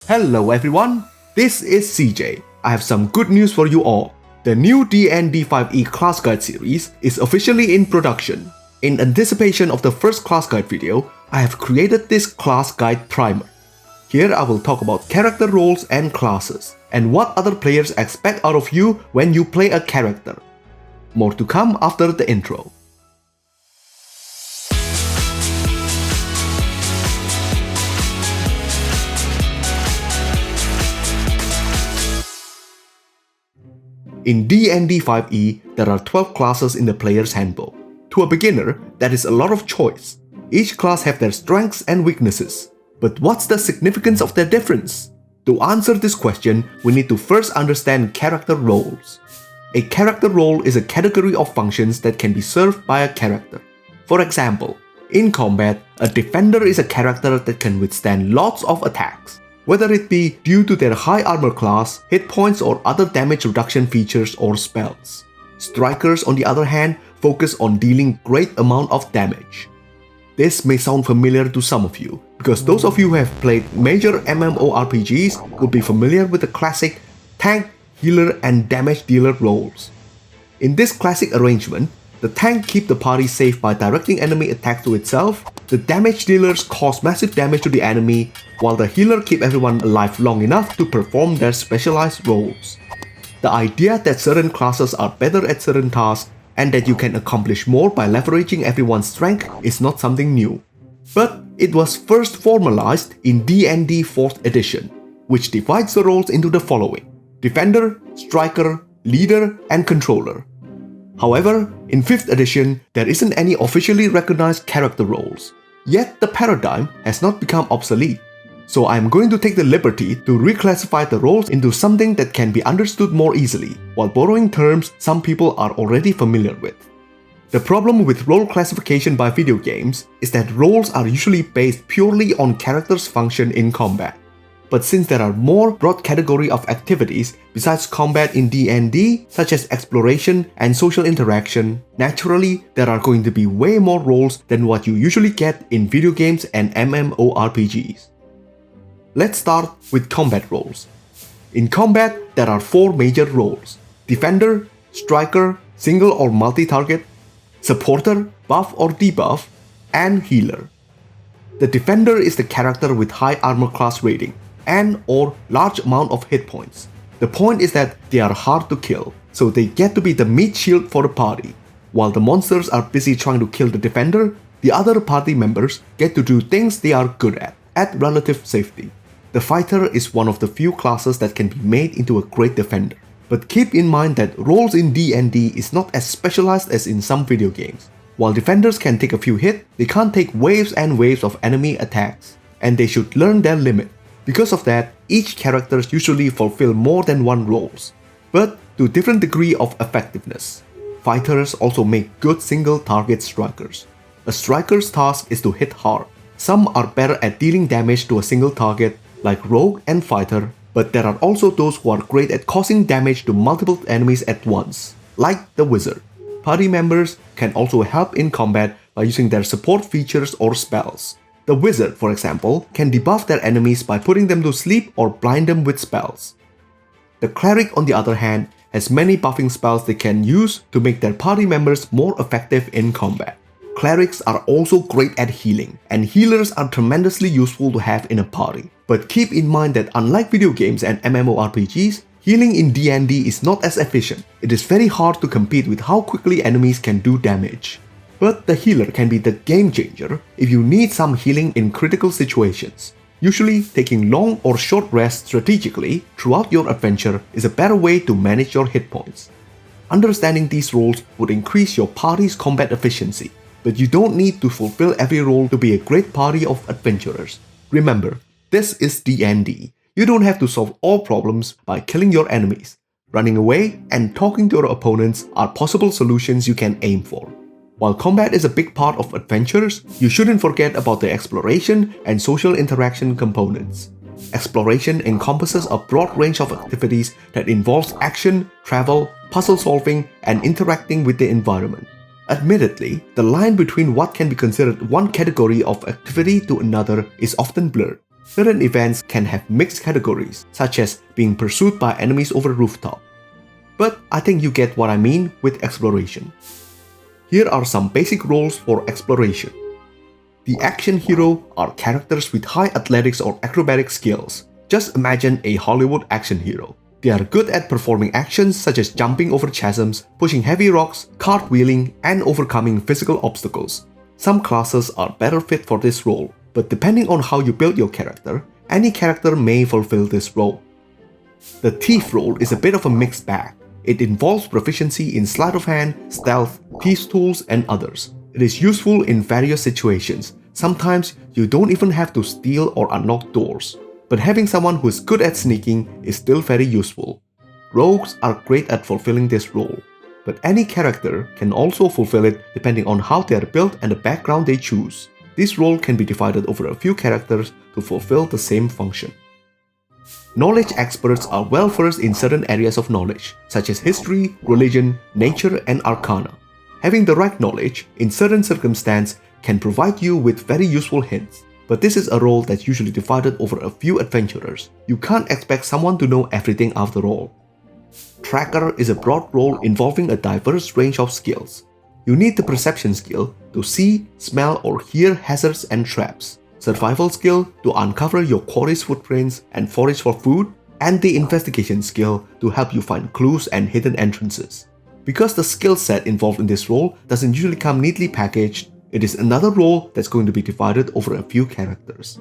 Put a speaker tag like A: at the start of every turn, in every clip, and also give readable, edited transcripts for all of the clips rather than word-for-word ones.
A: Hello everyone, this is CJ. I have some good news for you all. The new D&D 5e class guide series is officially in production. In anticipation of the first class guide video, I have created this class guide primer. Here I will talk about character roles and classes, and what other players expect out of you when you play a character. More to come after the intro. In D&D 5e, there are 12 classes in the player's handbook. To a beginner, that is a lot of choice. Each class have their strengths and weaknesses. But what's the significance of their difference? To answer this question, we need to first understand character roles. A character role is a category of functions that can be served by a character. For example, in combat, a defender is a character that can withstand lots of attacks, whether it be due to their high armor class, hit points or other damage reduction features or spells. Strikers, on the other hand, focus on dealing great amount of damage. This may sound familiar to some of you, because those of you who have played major MMORPGs would be familiar with the classic tank, healer and damage dealer roles. In this classic arrangement, the tank keeps the party safe by directing enemy attacks to itself, the damage dealers cause massive damage to the enemy, while the healer keeps everyone alive long enough to perform their specialized roles. The idea that certain classes are better at certain tasks and that you can accomplish more by leveraging everyone's strength is not something new. But it was first formalized in D&D 4th edition, which divides the roles into the following: Defender, Striker, Leader, and Controller. However, in 5th edition, there isn't any officially recognized character roles. Yet the paradigm has not become obsolete. So I am going to take the liberty to reclassify the roles into something that can be understood more easily, while borrowing terms some people are already familiar with. The problem with role classification by video games is that roles are usually based purely on characters' function in combat. But since there are more broad category of activities besides combat in D&D, such as exploration and social interaction, naturally there are going to be way more roles than what you usually get in video games and MMORPGs. Let's start with combat roles. In combat, there are 4 major roles: Defender, Striker, Single or Multi-Target, Supporter, Buff or Debuff, and Healer. The Defender is the character with high armor class rating and or large amount of hit points. The point is that they are hard to kill, so they get to be the meat shield for the party. While the monsters are busy trying to kill the Defender, the other party members get to do things they are good at relative safety. The Fighter is one of the few classes that can be made into a great defender. But keep in mind that roles in D&D is not as specialized as in some video games. While defenders can take a few hits, they can't take waves and waves of enemy attacks, and they should learn their limit. Because of that, each character usually fulfill more than one roles, but to different degree of effectiveness. Fighters also make good single target strikers. A striker's task is to hit hard. Some are better at dealing damage to a single target, like Rogue and Fighter, but there are also those who are great at causing damage to multiple enemies at once, like the Wizard. Party members can also help in combat by using their support features or spells. The Wizard, for example, can debuff their enemies by putting them to sleep or blind them with spells. The Cleric, on the other hand, has many buffing spells they can use to make their party members more effective in combat. Clerics are also great at healing, and healers are tremendously useful to have in a party. But keep in mind that unlike video games and MMORPGs, healing in D&D is not as efficient. It is very hard to compete with how quickly enemies can do damage. But the healer can be the game changer if you need some healing in critical situations. Usually, taking long or short rests strategically throughout your adventure is a better way to manage your hit points. Understanding these roles would increase your party's combat efficiency, but you don't need to fulfill every role to be a great party of adventurers. Remember, this is D&D. You don't have to solve all problems by killing your enemies. Running away and talking to your opponents are possible solutions you can aim for. While combat is a big part of adventures, you shouldn't forget about the exploration and social interaction components. Exploration encompasses a broad range of activities that involves action, travel, puzzle solving, and interacting with the environment. Admittedly, the line between what can be considered one category of activity to another is often blurred. Certain events can have mixed categories, such as being pursued by enemies over a rooftop. But I think you get what I mean with exploration. Here are some basic roles for exploration. The action hero are characters with high athletics or acrobatic skills. Just imagine a Hollywood action hero. They are good at performing actions such as jumping over chasms, pushing heavy rocks, cartwheeling, and overcoming physical obstacles. Some classes are better fit for this role, but depending on how you build your character, any character may fulfill this role. The thief role is a bit of a mixed bag. It involves proficiency in sleight of hand, stealth, thieves' tools, and others. It is useful in various situations. Sometimes you don't even have to steal or unlock doors. But having someone who is good at sneaking is still very useful. Rogues are great at fulfilling this role, but any character can also fulfill it depending on how they are built and the background they choose. This role can be divided over a few characters to fulfill the same function. Knowledge experts are well versed in certain areas of knowledge, such as history, religion, nature, and arcana. Having the right knowledge in certain circumstances can provide you with very useful hints. But this is a role that's usually divided over a few adventurers. You can't expect someone to know everything after all. Tracker is a broad role involving a diverse range of skills. You need the perception skill to see, smell, or hear hazards and traps, survival skill to uncover your quarry's footprints and forage for food, and the investigation skill to help you find clues and hidden entrances. Because the skill set involved in this role doesn't usually come neatly packaged, it is another role that's going to be divided over a few characters.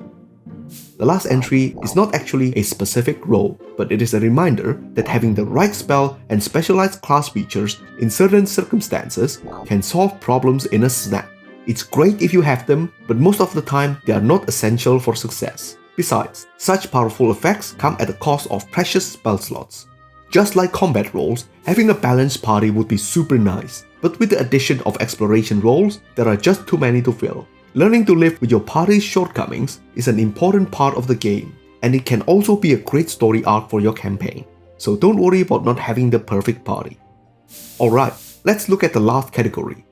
A: The last entry is not actually a specific role, but it is a reminder that having the right spell and specialized class features in certain circumstances can solve problems in a snap. It's great if you have them, but most of the time they are not essential for success. Besides, such powerful effects come at the cost of precious spell slots. Just like combat roles, having a balanced party would be super nice, but with the addition of exploration roles, there are just too many to fill. Learning to live with your party's shortcomings is an important part of the game, and it can also be a great story arc for your campaign. So don't worry about not having the perfect party. Alright, let's look at the last category.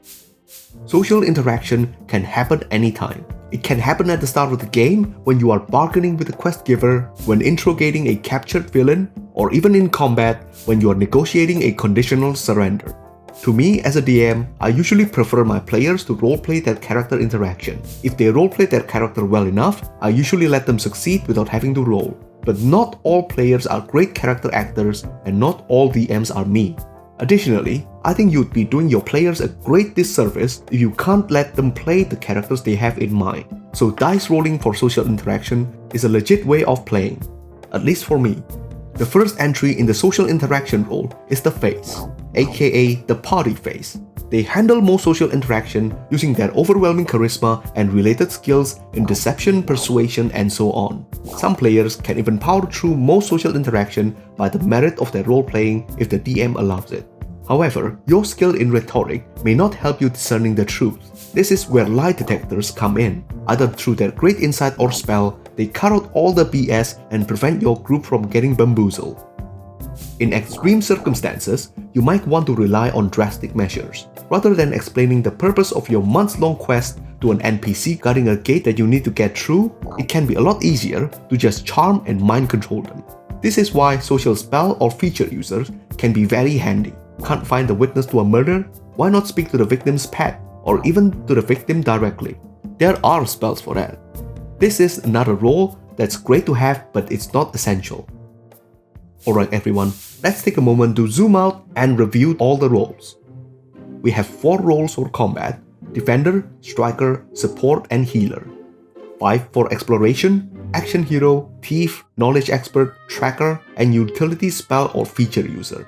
A: Social interaction can happen anytime. It can happen at the start of the game when you are bargaining with the quest giver, when interrogating a captured villain, or even in combat when you are negotiating a conditional surrender. To me, as a DM, I usually prefer my players to roleplay their character interaction. If they roleplay their character well enough, I usually let them succeed without having to roll. But not all players are great character actors, and not all DMs are me. Additionally, I think you'd be doing your players a great disservice if you can't let them play the characters they have in mind. So dice rolling for social interaction is a legit way of playing, at least for me. The first entry in the social interaction role is the face, aka the party face. They handle most social interaction using their overwhelming charisma and related skills in deception, persuasion, and so on. Some players can even power through most social interaction by the merit of their role-playing if the DM allows it. However, your skill in rhetoric may not help you discerning the truth. This is where lie detectors come in. Either through their great insight or spell, they cut out all the BS and prevent your group from getting bamboozled. In extreme circumstances, you might want to rely on drastic measures. Rather than explaining the purpose of your months-long quest to an NPC guarding a gate that you need to get through, it can be a lot easier to just charm and mind control them. This is why social spell or feature users can be very handy. Can't find the witness to a murder? Why not speak to the victim's pet, or even to the victim directly? There are spells for that. This is another role that's great to have, but it's not essential. Alright everyone, let's take a moment to zoom out and review all the roles. We have 4 roles for combat: Defender, Striker, Support, and Healer. 5 for Exploration, Action Hero, Thief, Knowledge Expert, Tracker, and Utility Spell or Feature User.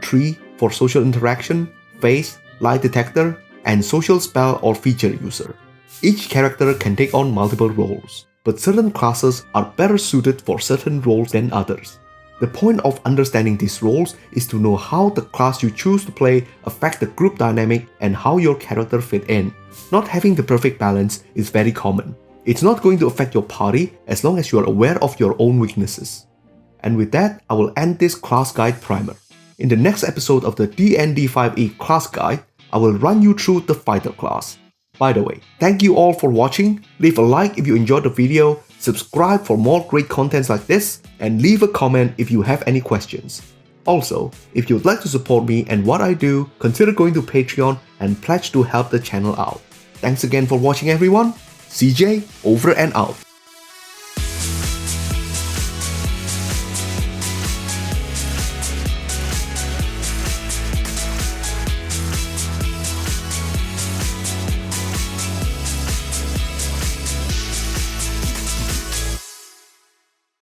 A: 3 for Social Interaction, Face, Lie Detector, and Social Spell or Feature User. Each character can take on multiple roles, but certain classes are better suited for certain roles than others. The point of understanding these roles is to know how the class you choose to play affect the group dynamic and how your character fit in. Not having the perfect balance is very common. It's not going to affect your party as long as you are aware of your own weaknesses. And with that, I will end this class guide primer. In the next episode of the D&D 5e class guide, I will run you through the fighter class. By the way, thank you all for watching. Leave a like if you enjoyed the video, subscribe for more great contents like this, and leave a comment if you have any questions. Also, if you'd like to support me and what I do, consider going to Patreon and pledge to help the channel out. Thanks again for watching everyone. CJ over and out.